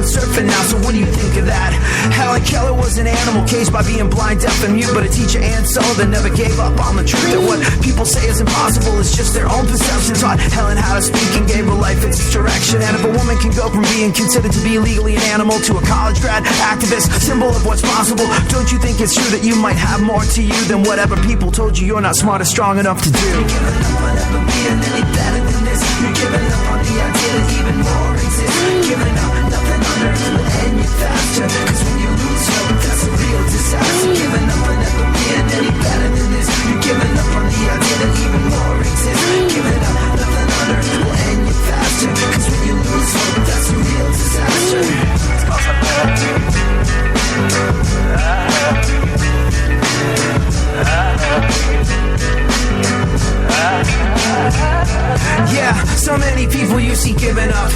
and surfing now, so what do you think of that? Helen Keller was an animal caged by being blind, deaf, and mute, but a teacher, Ann Sullivan, never gave up on the truth that what people say is impossible is just their own perception. Taught Helen how to speak and gave her life its direction. And if a woman can go from being considered to be legally an animal to a college grad, activist, symbol of what's possible, don't you think it's true that you might have more to you than whatever people told you you're not smart or strong enough to do? You're giving up on ever being any better than this. You're giving up on the idea that even more exists. Giving up, nothing on earth will end you faster. Cause when you lose hope, that's a real disaster. Giving up on ever being any better than this. You're giving up on the idea that even more exists. Giving up, nothing on earth will end you faster. Cause when you lose hope, that's a real disaster. Yeah, so many people you see giving up,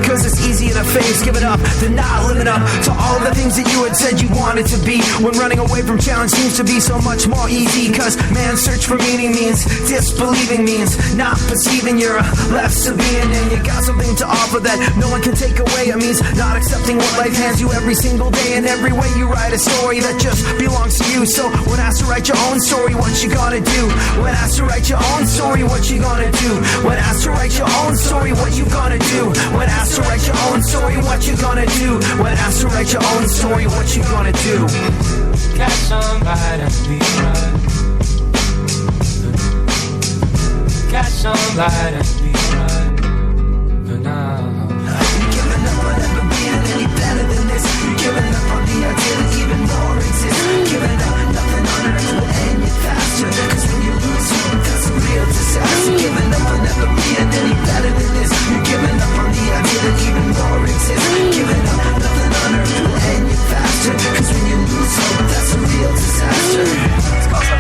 cause it's easier to face giving up than not living up to all the things that you had said you wanted to be. When running away from challenge seems to be so much more easy, cause man's search for meaning means disbelieving, means not perceiving you're less of being, and you got something to offer that no one can take away. It means not accepting what life hands you every single day, and every way you write a story that just belongs to you. So when asked to write your own story, what you gonna do? When asked to write your own story, what you gonna do? When asked to write your own story, what you gonna do? When asked to write your own story, what you gonna do? When asked to write your own story, what you gonna do? Got somebody to be right. Got somebody to be right. But now you're giving up on ever being any better than this. You're giving up on the idea that even more exists. Giving up, nothing on earth will end you faster. Cause when you lose hope, that's a real disaster. Giving up on never being any better than this. You're giving up on the idea that even more exists. Giving up, nothing on earth will end you faster. Cause when you lose hope, that's a real disaster. It's called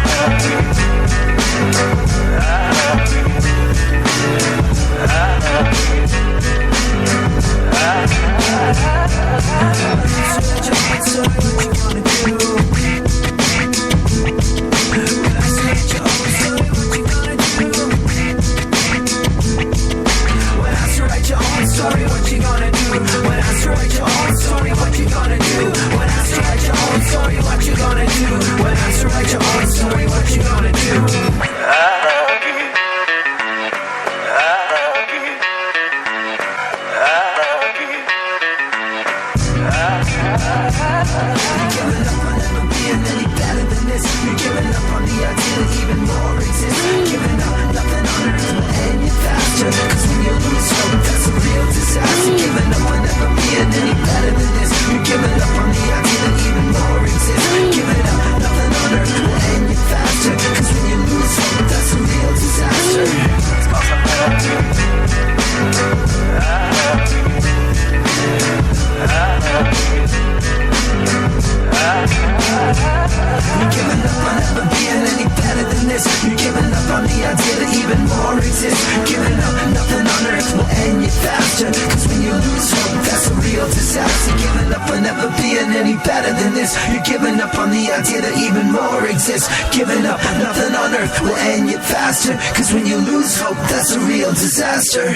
disaster.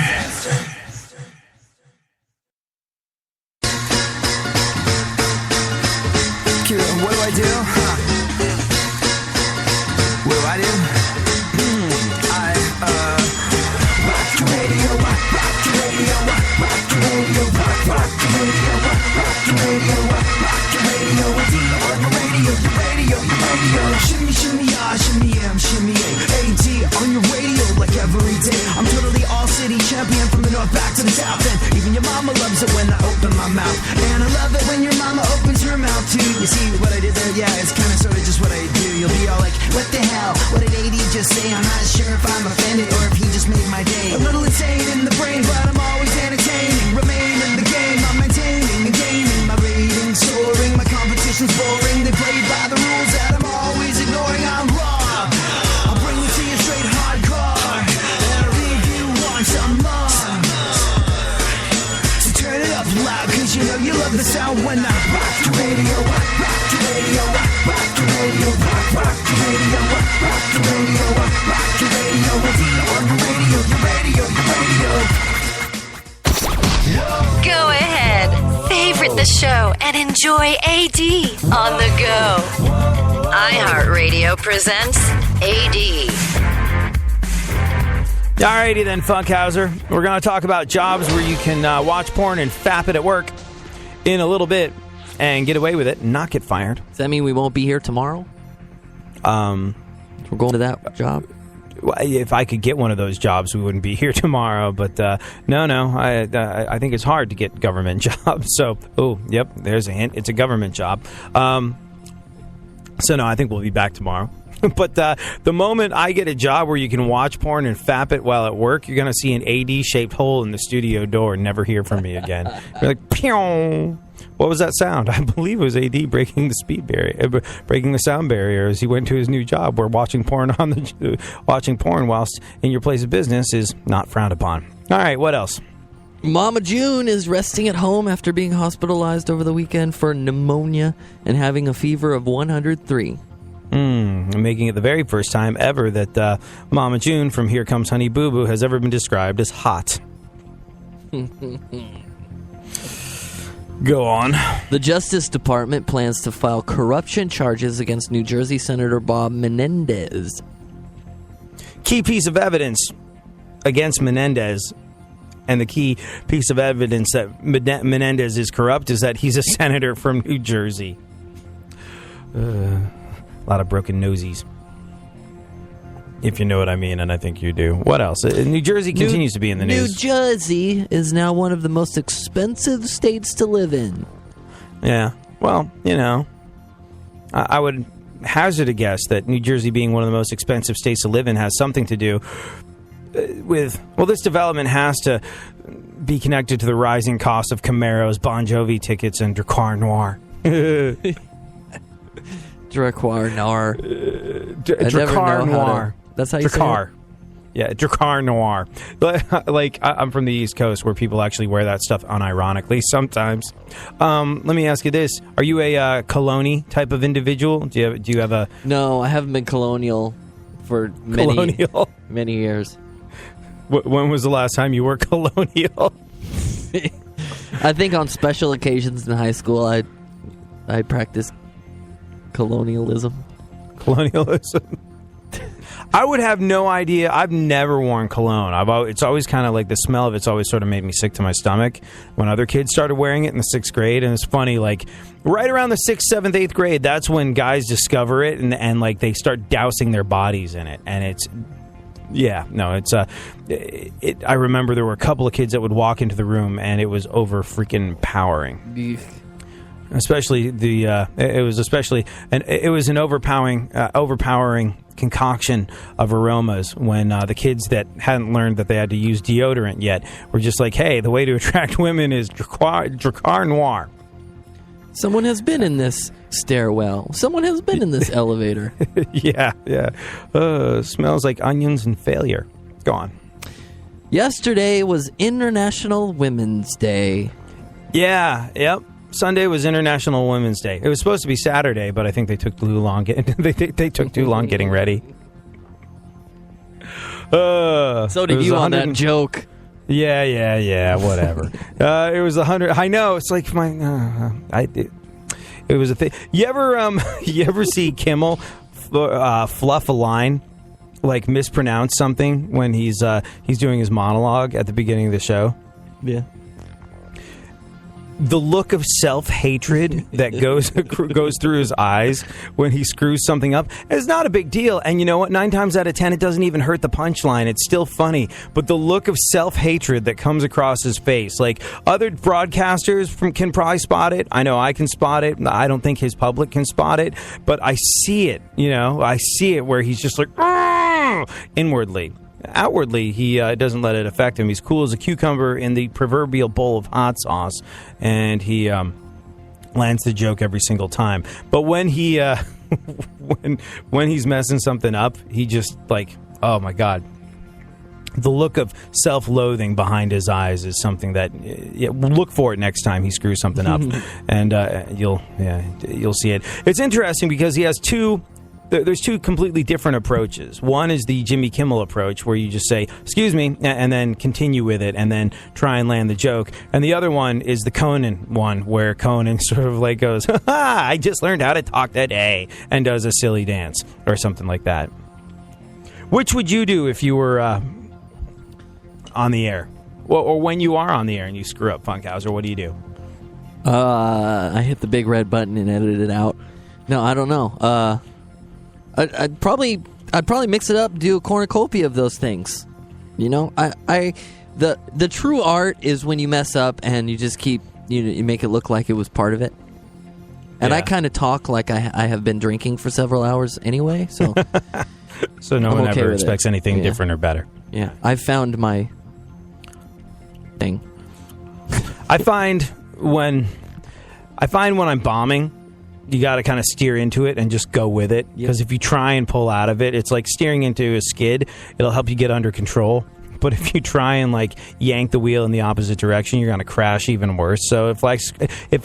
What do I do? What do I do? Rock the radio, rock the radio, rock the radio, rock the radio, rock the radio, rock the radio, on the radio, the radio, the radio. Shimmy, shimmy, ah, shimmy, shimmy, AD on your radio like every day. I'm totally all city champion from the north back to the south, and even your mama loves it when I open my mouth. And I love it when your mama opens her mouth too. You see what I did there? Yeah, it's kind of sort of just what I do. You'll be all like, what the hell? What did AD just say? I'm not sure if I'm offended or if he just made my day. A little insane in the brain, but I'm always entertaining. Remain in the game, I'm maintaining and gaining. My ratings soaring, my competition's boring. They play by the rules that I'm always ignoring. I'm raw, I'll bring it to you straight hardcore, and I'll leave you want some more. So turn it up loud, cause you know you love the sound when I rock the radio, rock the radio, rock the radio, rock the radio, rock the radio, rock the radio, on the radio, your radio, your radio. Go ahead. Favorite with the show and enjoy AD on the go. iHeartRadio presents AD. Alrighty then, Funkhouser. We're going to talk about jobs where you can watch porn and fap it at work in a little bit and get away with it and not get fired. Does that mean we won't be here tomorrow? We're going to that job? If I could get one of those jobs, we wouldn't be here tomorrow. But no, I think it's hard to get government jobs. So, there's a hint. It's a government job. So no, I think we'll be back tomorrow. But the moment I get a job where you can watch porn and fap it while at work, you're going to see an AD-shaped hole in the studio door and never hear from me again. You're like, pew! What was that sound? I believe it was AD breaking the speed barrier, breaking the sound barrier as he went to his new job where watching porn whilst in your place of business is not frowned upon. All right, what else? Mama June is resting at home after being hospitalized over the weekend for pneumonia and having a fever of 103. Making it the very first time ever that Mama June from Here Comes Honey Boo Boo has ever been described as hot. Go on. The Justice Department plans to file corruption charges against New Jersey Senator Bob Menendez. Key piece of evidence against Menendez, and the key piece of evidence that Menendez is corrupt, is that he's a senator from New Jersey. A lot of broken nosies. If you know what I mean, and I think you do. What else? New Jersey continues to be in the news. New Jersey is now one of the most expensive states to live in. Yeah. Well, I would hazard a guess that New Jersey being one of the most expensive states to live in has something to do with, this development has to be connected to the rising cost of Camaros, Bon Jovi tickets, and Dracar Noir. Dracar Noir. Dracar Noir. That's how you say it? Yeah, Dracar Noir. I'm from the East Coast where people actually wear that stuff unironically sometimes. Let me ask you this. Are you a colony type of individual? Do you have a... No, I haven't been colonial for many years. When was the last time you were colonial? I think on special occasions in high school, I practiced colonialism. I would have no idea. I've never worn cologne. It's always kind of like the smell of it's always sort of made me sick to my stomach when other kids started wearing it in the 6th grade. And it's funny, like right around the 6th, 7th, 8th grade, that's when guys discover it and like they start dousing their bodies in it. And it's... Yeah, no, I remember there were a couple of kids that would walk into the room and it was over freaking powering. Especially it was an overpowering concoction of aromas when the kids that hadn't learned that they had to use deodorant yet were just like, hey, the way to attract women is Dracar Noir. Someone has been in this stairwell. Someone has been in this elevator. Yeah. Smells like onions and failure. Go on. Yesterday was International Women's Day. Yeah, yep. Sunday was International Women's Day. It was supposed to be Saturday, but I think they took too long. They took too long getting ready. So did you on that joke. Yeah, whatever. It was 100. I know. It's like it was a thing. You ever see Kimmel fluff a line, like mispronounce something when he's doing his monologue at the beginning of the show? Yeah. The look of self-hatred that goes through his eyes when he screws something up is not a big deal. And you know what? 9 times out of 10, it doesn't even hurt the punchline. It's still funny. But the look of self-hatred that comes across his face, like other broadcasters can probably spot it. I know I can spot it. I don't think his public can spot it. But I see it, I see it where he's just like, inwardly. Outwardly, he doesn't let it affect him. He's cool as a cucumber in the proverbial bowl of hot sauce, and he lands the joke every single time. But when he when he's messing something up, he just like, oh my God. The look of self-loathing behind his eyes is something that look for it next time he screws something up, and you'll see it. It's interesting because he has two there's two completely different approaches. One is the Jimmy Kimmel approach, where you just say, excuse me, and then continue with it, and then try and land the joke. And the other one is the Conan one, where Conan sort of like goes, ha, I just learned how to talk today, and does a silly dance, or something like that. Which would you do if you were on the air? Or when you are on the air and you screw up, Funkhouser, what do you do? I hit the big red button and edit it out. No, I don't know. I'd probably mix it up, do a cornucopia of those things. You know, the true art is when you mess up and you just keep you make it look like it was part of it. And I kind of talk like I have been drinking for several hours anyway, so so no one ever expects anything different or better. Yeah, I've found my thing. I find when I'm bombing, you got to kind of steer into it and just go with it. Because if you try and pull out of it, it's like steering into a skid. It'll help you get under control. But if you try and like yank the wheel in the opposite direction, you're going to crash even worse. So if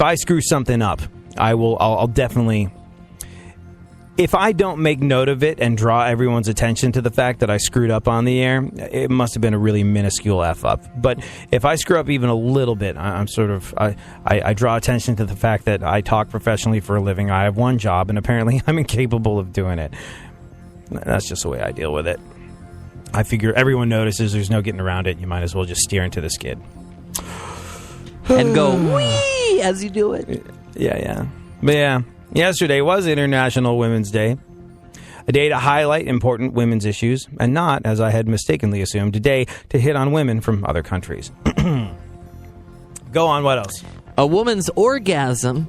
I screw something up, I'll definitely. If I don't make note of it and draw everyone's attention to the fact that I screwed up on the air, it must have been a really minuscule F-up. But if I screw up even a little bit, I draw attention to the fact that I talk professionally for a living. I have one job, and apparently I'm incapable of doing it. That's just the way I deal with it. I figure everyone notices, there's no getting around it. You might as well just steer into the skid. And go, wee, as you do it. Yeah. But yeah. Yesterday was International Women's Day, a day to highlight important women's issues, and not, as I had mistakenly assumed, a day to hit on women from other countries. Go on, what else? A woman's orgasm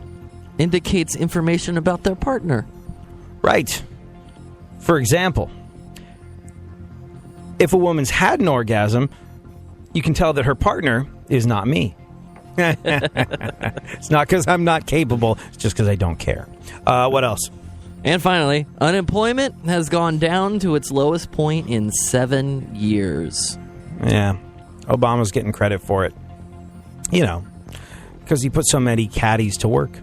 indicates information about their partner. Right. For example, if a woman's had an orgasm, you can tell that her partner is not me. It's not because I'm not capable. It's just because I don't care. What else? And finally, unemployment has gone down to its lowest point in 7 years. Yeah. Obama's getting credit for it. You know, because he put so many caddies to work.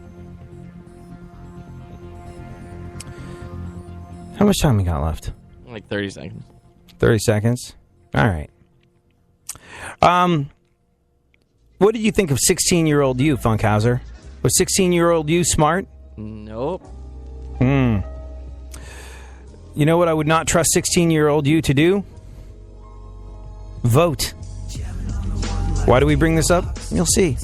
How much time we got left? Like 30 seconds. 30 seconds? All right. What did you think of 16-year-old you, Funkhouser? Was 16-year-old you smart? Nope. You know what I would not trust 16-year-old you to do? Vote. Why do we bring this up? You'll see.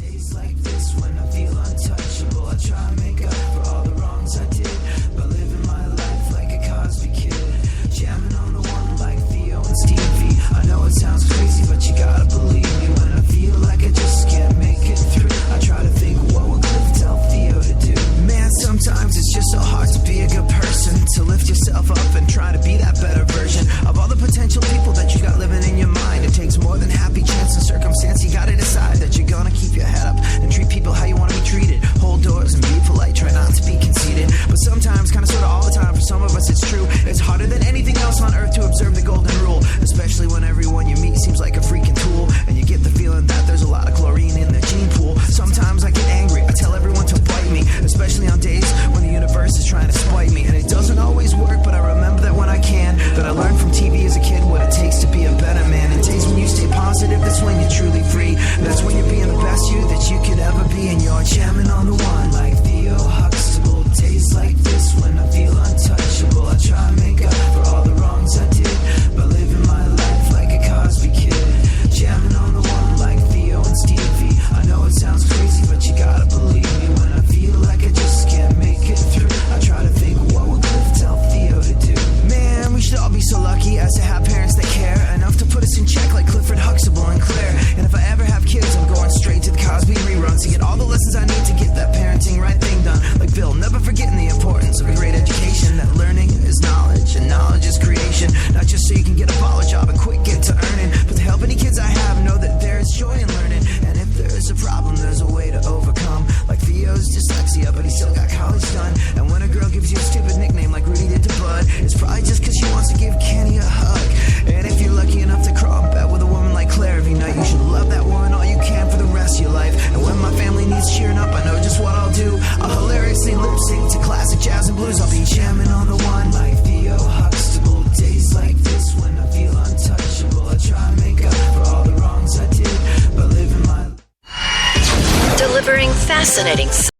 Sometimes it's just so hard to be a good person, to lift yourself up and try to be that better version of all the potential people that you got living in your mind. It takes more than happy chance and circumstance. You gotta decide that you're gonna keep your head up and treat people how you want to be treated. Hold doors and be polite, try not to be conceited. But sometimes, kind of sort of all the time, for some of us it's true. It's harder than anything else on earth to observe the golden rule, especially when everyone you meet seems like a freaking tool, and you get the feeling that there's a lot of chlorine in the gene pool. Sometimes I get angry, I tell everyone to bite me, especially on days when the universe is trying to spite me. And it doesn't always work, but I remember that when I can, that I learned from TV as a kid what it takes to be a better man. It takes when you stay positive, that's when you're truly free. That's when you're being the best you that you could ever be. And you're jamming on the one like Theo Huxtable. Tastes like this when I feel untouchable. I try and make up for all the wrongs I did by living my life like a Cosby kid. Jamming on the one like Theo and Stevie. I know it sounds crazy, but you gotta believe me when I feel like I just can't make it through. I try to think, what would Cliff tell Theo to do? Man, we should all be so lucky as to have parents that care enough to put us in check like Clifford Huxtable and Claire. And if I ever have kids, I'm going straight to the Cosby reruns to get all the lessons I need to get that parent fascinating